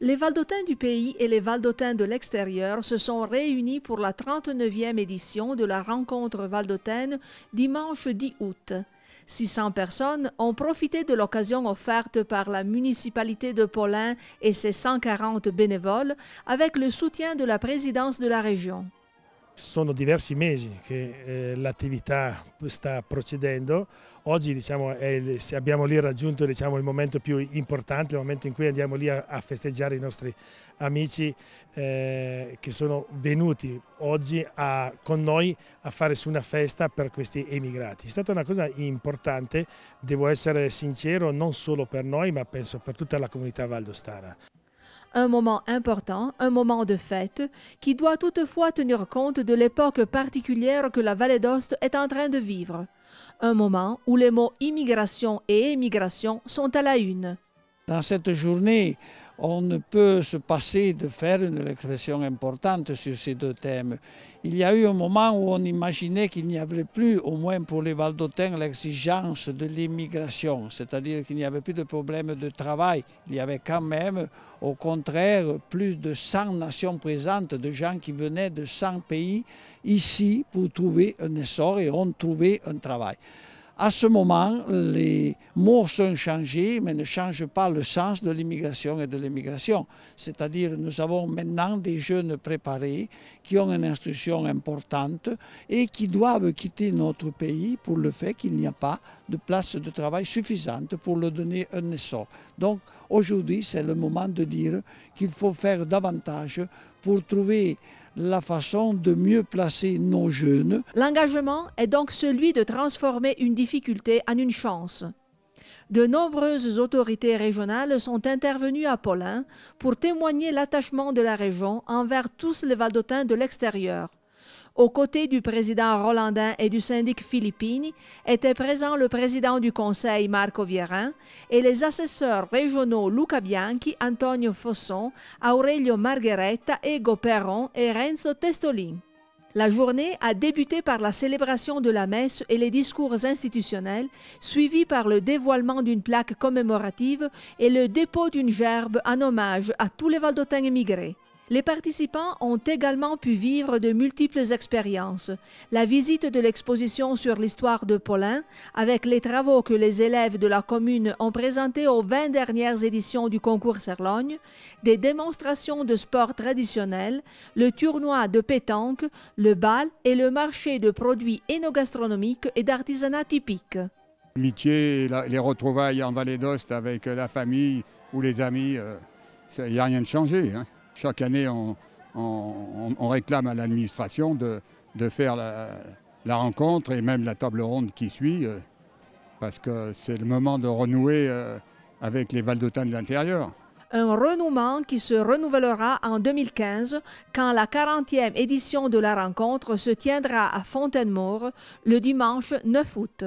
Les Valdôtains du pays et les Valdôtains de l'extérieur se sont réunis pour la 39e édition de la rencontre valdôtaine dimanche 10 août. 600 personnes ont profité de l'occasion offerte par la municipalité de Polain et ses 140 bénévoles avec le soutien de la présidence de la région. Sono diversi mesi che l'attività sta procedendo. Oggi abbiamo lì raggiunto il momento più importante, il momento in cui andiamo lì a festeggiare i nostri amici che sono venuti oggi con noi a fare su una festa per questi emigrati. È stata una cosa importante, devo essere sincero, non solo per noi ma penso per tutta la comunità valdostana. Un moment important, un moment de fête, qui doit toutefois tenir compte de l'époque particulière que la Vallée d'Aoste est en train de vivre. Un moment où les mots immigration et émigration sont à la une. Dans cette journée, on ne peut se passer de faire une réflexion importante sur ces deux thèmes. Il y a eu un moment où on imaginait qu'il n'y avait plus, au moins pour les Valdôtains, l'exigence de l'immigration, c'est-à-dire qu'il n'y avait plus de problème de travail. Il y avait quand même, au contraire, plus de 100 nations présentes, de gens qui venaient de 100 pays ici pour trouver un essor et ont trouvé un travail. À ce moment, les mots sont changés, mais ne changent pas le sens de l'immigration et de l'émigration. C'est-à-dire, nous avons maintenant des jeunes préparés qui ont une instruction importante et qui doivent quitter notre pays pour le fait qu'il n'y a pas de place de travail suffisante pour leur donner un essor. Donc, aujourd'hui, c'est le moment de dire qu'il faut faire davantage pour trouver la façon de mieux placer nos jeunes. L'engagement est donc celui de transformer une difficulté en une chance. De nombreuses autorités régionales sont intervenues à Polain pour témoigner l'attachement de la région envers tous les Valdôtains de l'extérieur. Aux côtés du président Rolandin et du syndic Filippini étaient présents le président du conseil Marco Vierin et les assesseurs régionaux Luca Bianchi, Antonio Fosson, Aurelio Margheretta, Ego Perron et Renzo Testolin. La journée a débuté par la célébration de la messe et les discours institutionnels, suivis par le dévoilement d'une plaque commémorative et le dépôt d'une gerbe en hommage à tous les Valdôtains émigrés. Les participants ont également pu vivre de multiples expériences. La visite de l'exposition sur l'histoire de Polain, avec les travaux que les élèves de la commune ont présentés aux 20 dernières éditions du concours Serlogne, des démonstrations de sports traditionnels, le tournoi de pétanque, le bal et le marché de produits énogastronomiques et d'artisanat typiques. L'amitié, les retrouvailles en Vallée d'Aoste avec la famille ou les amis, il n'y a rien de changé, hein. Chaque année, on réclame à l'administration de faire la rencontre et même la table ronde qui suit, parce que c'est le moment de renouer avec les Valdôtains de l'intérieur. Un renouement qui se renouvellera en 2015 quand la 40e édition de la rencontre se tiendra à Fontaine-Maure le dimanche 9 août.